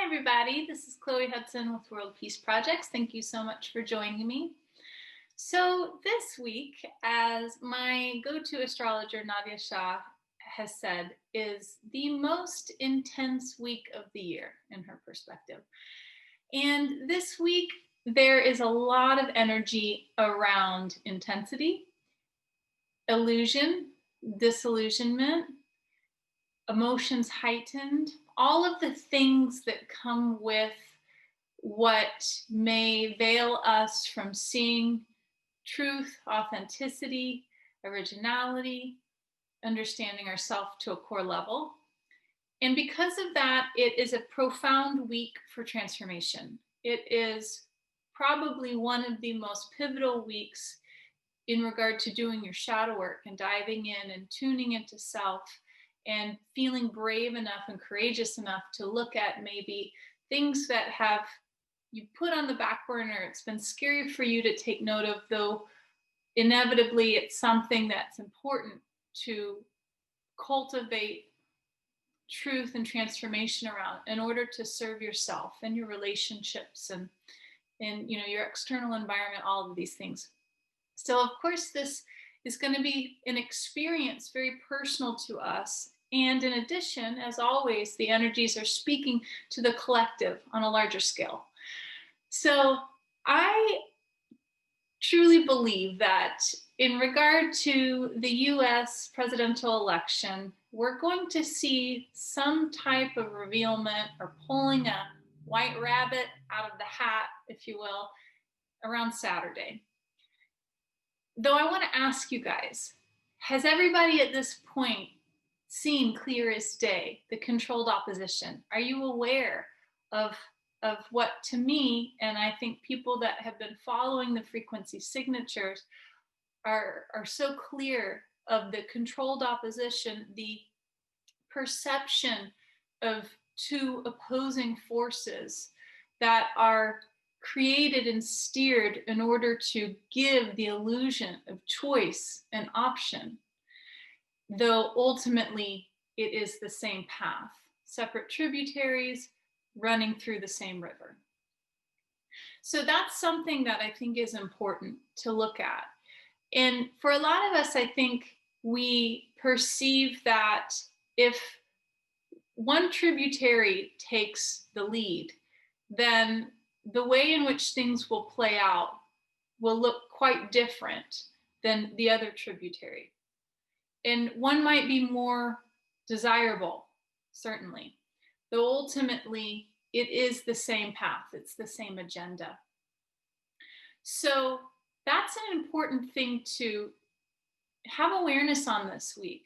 Hi, everybody. This is Chloe Hudson with World Peace Projects. Thank you so much for joining me. So this week, as my go-to astrologer, Nadia Shah, has said, is the most intense week of the year in her perspective. And this week, there is a lot of energy around intensity, illusion, disillusionment, emotions heightened, all of the things that come with what may veil us from seeing truth, authenticity, originality, understanding ourselves to a core level. And because of that, it is a profound week for transformation. It is probably one of the most pivotal weeks in regard to doing your shadow work and diving in and tuning into self and feeling brave enough and courageous enough to look at maybe things that have you put on the back burner. It's been scary for you to take note of, though inevitably it's something that's important to cultivate truth and transformation around in order to serve yourself and your relationships and your external environment, all of these things. So of course this is going to be an experience very personal to us. And in addition, as always, the energies are speaking to the collective on a larger scale. So I truly believe that in regard to the US presidential election, we're going to see some type of revealment or pulling a white rabbit out of the hat, if you will, around Saturday. Though I want to ask you guys, has everybody at this point seen clear as day the controlled opposition? Are you aware of what, to me, and I think people that have been following the frequency signatures are so clear of the controlled opposition, the perception of two opposing forces that are created and steered in order to give the illusion of choice and option, though ultimately it is the same path, separate tributaries running through the same river. So that's something that I think is important to look at. And for a lot of us, I think we perceive that if one tributary takes the lead, then the way in which things will play out will look quite different than the other tributary. And one might be more desirable, certainly, though ultimately it is the same path, it's the same agenda. So that's an important thing to have awareness on this week,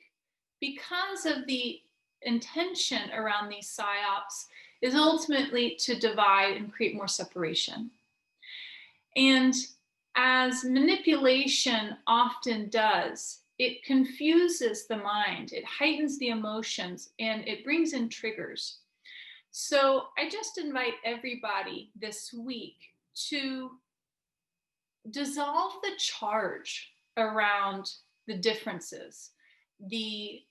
because of the intention around these psyops is ultimately to divide and create more separation. And as manipulation often does, it confuses the mind, it heightens the emotions, and it brings in triggers. So I just invite everybody this week to dissolve the charge around the differences, the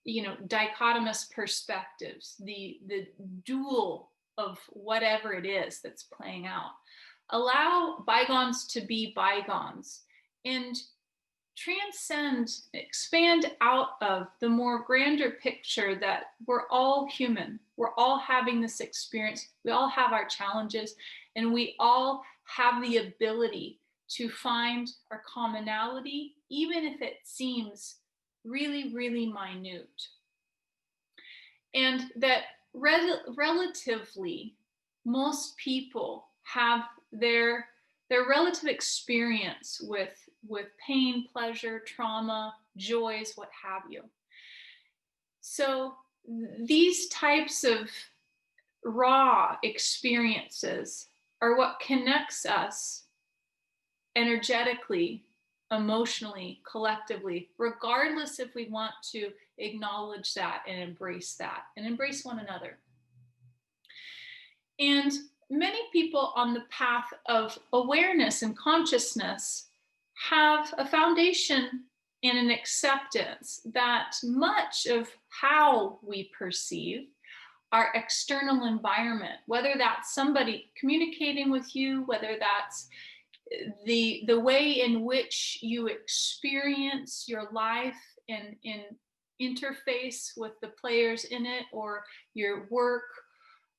dichotomous perspectives, the dual of whatever it is that's playing out. Allow bygones to be bygones and transcend, expand out of the more grander picture that we're all human. We're all having this experience. We all have our challenges, and we all have the ability to find our commonality, even if it seems really, really minute. And that relatively, most people have their relative experience with pain, pleasure, trauma, joys, what have you. So these types of raw experiences are what connects us energetically, emotionally, collectively, regardless if we want to acknowledge that and embrace one another. And many people on the path of awareness and consciousness have a foundation and an acceptance that much of how we perceive our external environment, whether that's somebody communicating with you, whether that's the way in which you experience your life in interface with the players in it, or your work,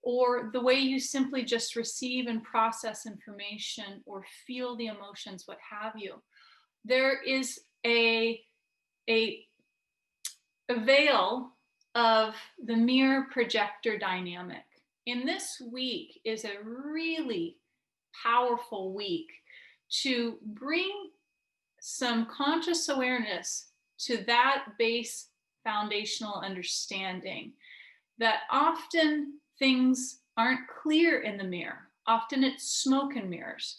or the way you simply just receive and process information or feel the emotions, what have you. There is a veil of the mirror projector dynamic. And this week is a really powerful week to bring some conscious awareness to that base foundational understanding that often things aren't clear in the mirror. Often it's smoke and mirrors.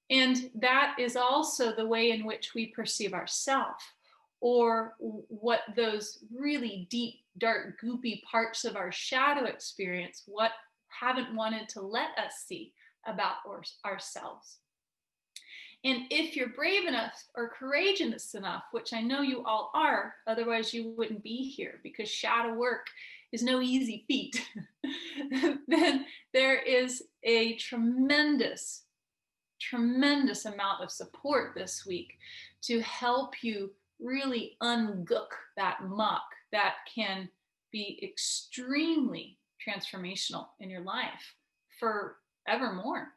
And that is also the way in which we perceive ourselves, or what those really deep, dark, goopy parts of our shadow experience, what haven't wanted to let us see about ourselves. And if you're brave enough or courageous enough, which I know you all are, otherwise you wouldn't be here, because shadow work is no easy feat, then there is a tremendous amount of support this week to help you really ungook that muck that can be extremely transformational in your life forevermore.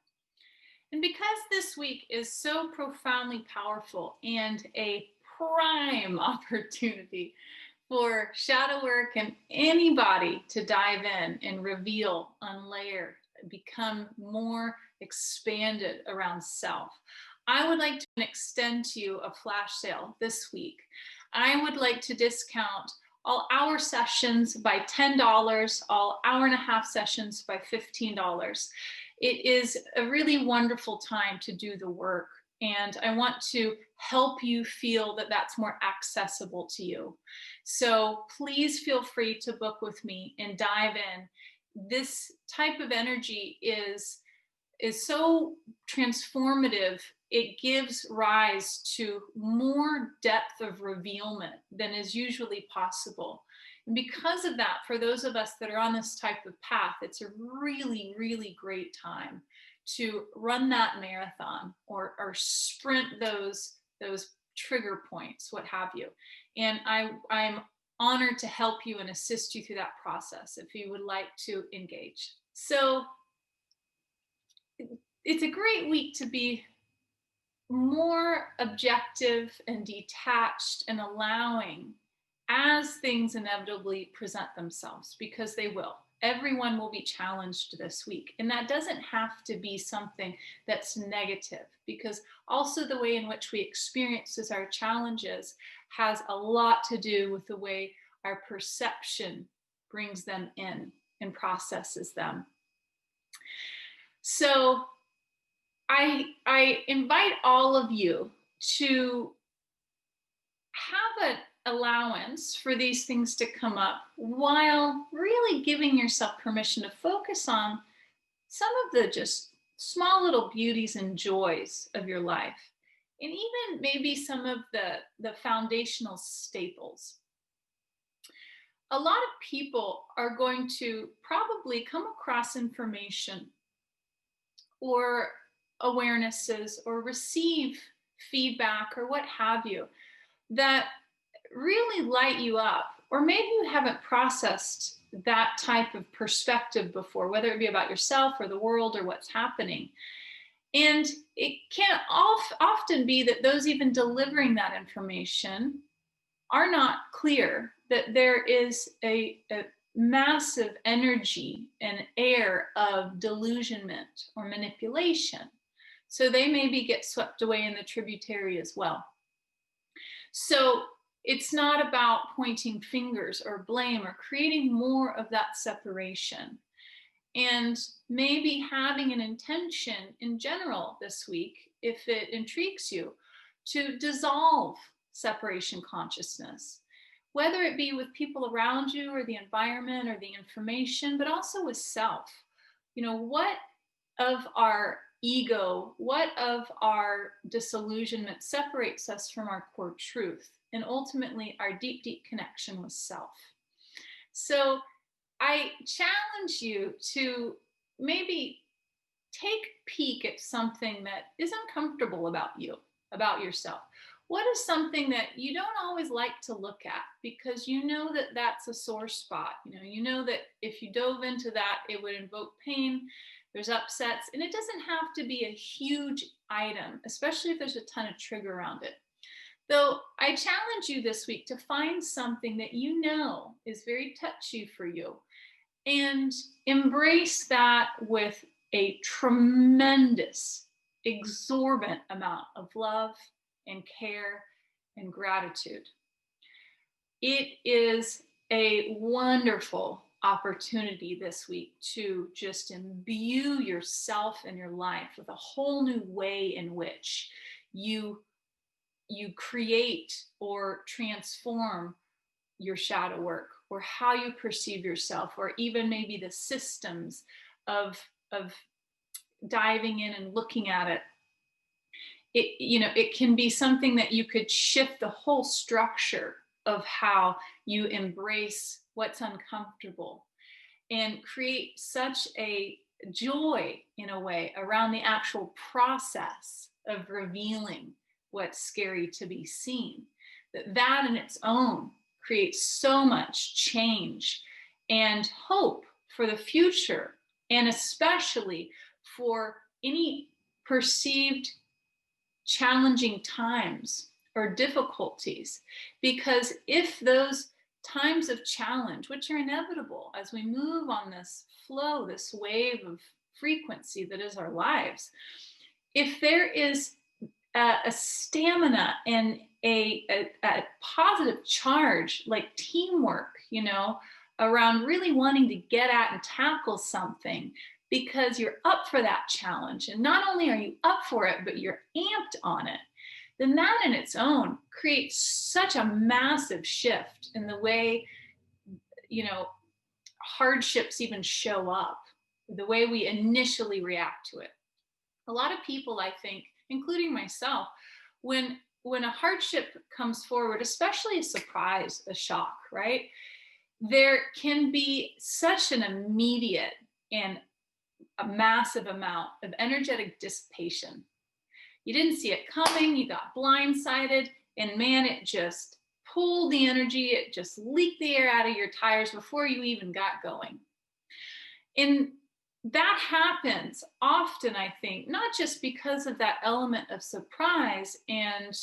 And because this week is so profoundly powerful and a prime opportunity for shadow work and anybody to dive in and reveal, unlayer, become more expanded around self, I would like to extend to you a flash sale this week. I would like to discount all hour sessions by $10, all hour and a half sessions by $15. It is a really wonderful time to do the work, and I want to help you feel that that's more accessible to you. So please feel free to book with me and dive in. This type of energy is so transformative. It gives rise to more depth of revealment than is usually possible. And because of that, for those of us that are on this type of path, it's a really, really great time to run that marathon, or sprint those trigger points, what have you. And I'm honored to help you and assist you through that process if you would like to engage. So it's a great week to be more objective and detached and allowing as things inevitably present themselves, because they will. Everyone will be challenged this week. And that doesn't have to be something that's negative, because also the way in which we experience our challenges has a lot to do with the way our perception brings them in and processes them. So I invite all of you to have an allowance for these things to come up, while really giving yourself permission to focus on some of the just small little beauties and joys of your life, and even maybe some of the foundational staples. A lot of people are going to probably come across information or awarenesses or receive feedback or what have you that really light you up, or maybe you haven't processed that type of perspective before, whether it be about yourself or the world or what's happening. And it can often be that those even delivering that information are not clear that there is a massive energy and air of delusionment or manipulation. So they maybe get swept away in the tributary as well. So it's not about pointing fingers or blame or creating more of that separation. And maybe having an intention in general this week, if it intrigues you, to dissolve separation consciousness, whether it be with people around you or the environment or the information, but also with self. You know, what of our ego, what of our disillusionment separates us from our core truth, and ultimately our deep, deep connection with self. So I challenge you to maybe take a peek at something that is uncomfortable about you, about yourself. What is something that you don't always like to look at because you know that that's a sore spot? You know that if you dove into that, it would invoke pain. There's upsets, and it doesn't have to be a huge item, especially if there's a ton of trigger around it. Though I challenge you this week to find something that you know is very touchy for you and embrace that with a tremendous, exorbitant amount of love and care and gratitude. It is a wonderful opportunity this week to just imbue yourself and your life with a whole new way in which you create or transform your shadow work, or how you perceive yourself, or even maybe the systems of diving in and looking at it. It can be something that you could shift the whole structure of how you embrace what's uncomfortable and create such a joy in a way around the actual process of revealing what's scary to be seen, that in its own creates so much change and hope for the future, and especially for any perceived challenging times or difficulties. Because if those times of challenge, which are inevitable as we move on this flow, this wave of frequency that is our lives, if there is a stamina and a positive charge, like teamwork, around really wanting to get at and tackle something because you're up for that challenge. And not only are you up for it, but you're amped on it. Then that in its own creates such a massive shift in the way, hardships even show up, the way we initially react to it. A lot of people, I think, including myself, when a hardship comes forward, especially a surprise, a shock, right? There can be such an immediate and a massive amount of energetic dissipation. You didn't see it coming, you got blindsided, and man, it just pulled the energy, it just leaked the air out of your tires before you even got going. And that happens often, I think, not just because of that element of surprise and,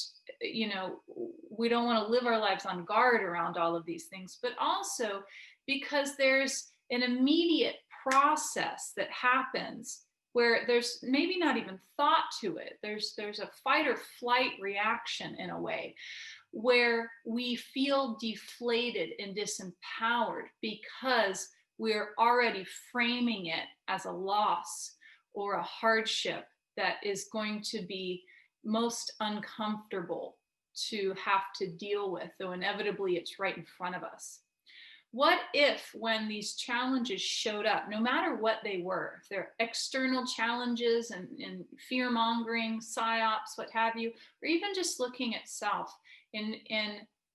we don't want to live our lives on guard around all of these things, but also because there's an immediate process that happens where there's maybe not even thought to it. There's a fight or flight reaction in a way where we feel deflated and disempowered because we're already framing it as a loss or a hardship that is going to be most uncomfortable to have to deal with, though inevitably it's right in front of us. What if, when these challenges showed up, no matter what they were, if they're external challenges and fear-mongering, psyops, what have you, or even just looking at self, and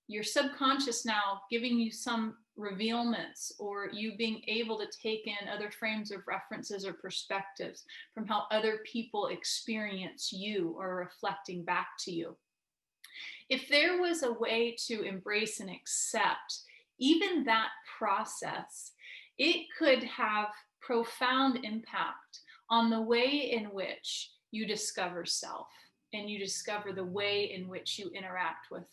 your subconscious now giving you some revealments, or you being able to take in other frames of references or perspectives from how other people experience you or reflecting back to you. If there was a way to embrace and accept even that process, it could have profound impact on the way in which you discover self and you discover the way in which you interact with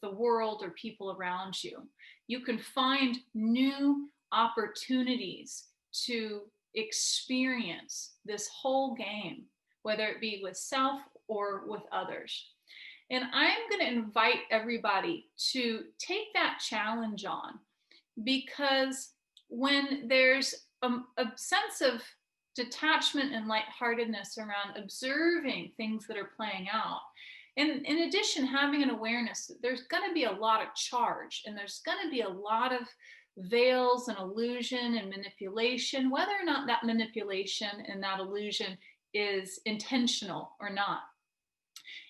the world or people around you. You can find new opportunities to experience this whole game, whether it be with self or with others. And I'm going to invite everybody to take that challenge on, because when there's a sense of detachment and lightheartedness around observing things that are playing out, and in addition, having an awareness that there's going to be a lot of charge and there's going to be a lot of veils and illusion and manipulation, whether or not that manipulation and that illusion is intentional or not.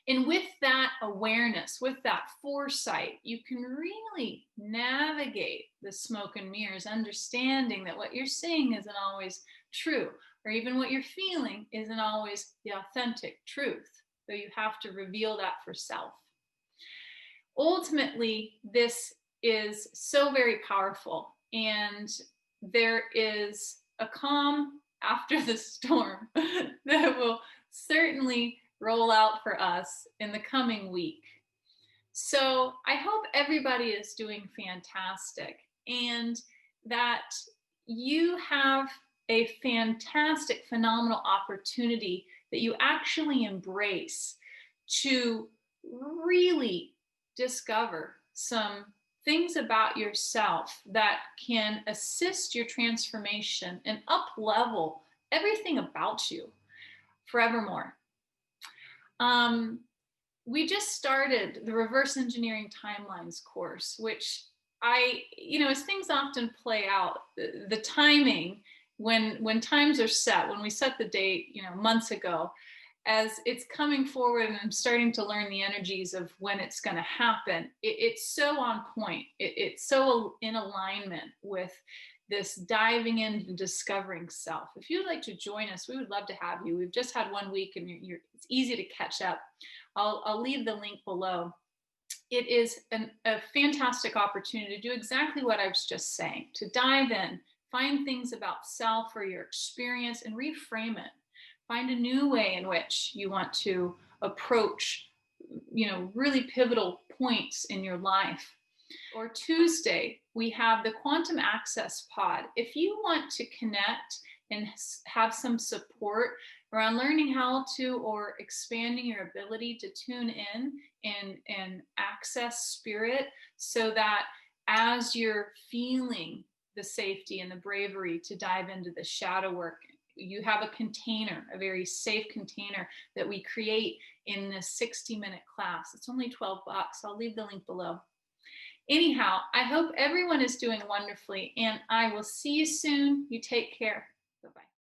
And with that awareness, with that foresight, you can really navigate the smoke and mirrors, understanding that what you're seeing isn't always true, or even what you're feeling isn't always the authentic truth, though you have to reveal that for self. Ultimately, this is so very powerful, and there is a calm after the storm that will certainly roll out for us in the coming week. So I hope everybody is doing fantastic and that you have a fantastic, phenomenal opportunity that you actually embrace to really discover some things about yourself that can assist your transformation and up level everything about you forevermore. We just started the reverse engineering timelines course, which as things often play out, the timing, when times are set, when we set the date, months ago, as it's coming forward and I'm starting to learn the energies of when it's going to happen, it's so on point. It's so in alignment with this diving into discovering self. If you'd like to join us, we would love to have you. We've just had 1 week and it's easy to catch up. I'll leave the link below. It is a fantastic opportunity to do exactly what I was just saying, to dive in, find things about self or your experience and reframe it. Find a new way in which you want to approach, really pivotal points in your life. Or Tuesday, we have the Quantum Access Pod. If you want to connect and have some support around learning how to or expanding your ability to tune in and access spirit, so that as you're feeling the safety and the bravery to dive into the shadow work, you have a container, a very safe container that we create in this 60-minute class. It's only $12. I'll leave the link below. Anyhow, I hope everyone is doing wonderfully, and I will see you soon. You take care. Bye-bye.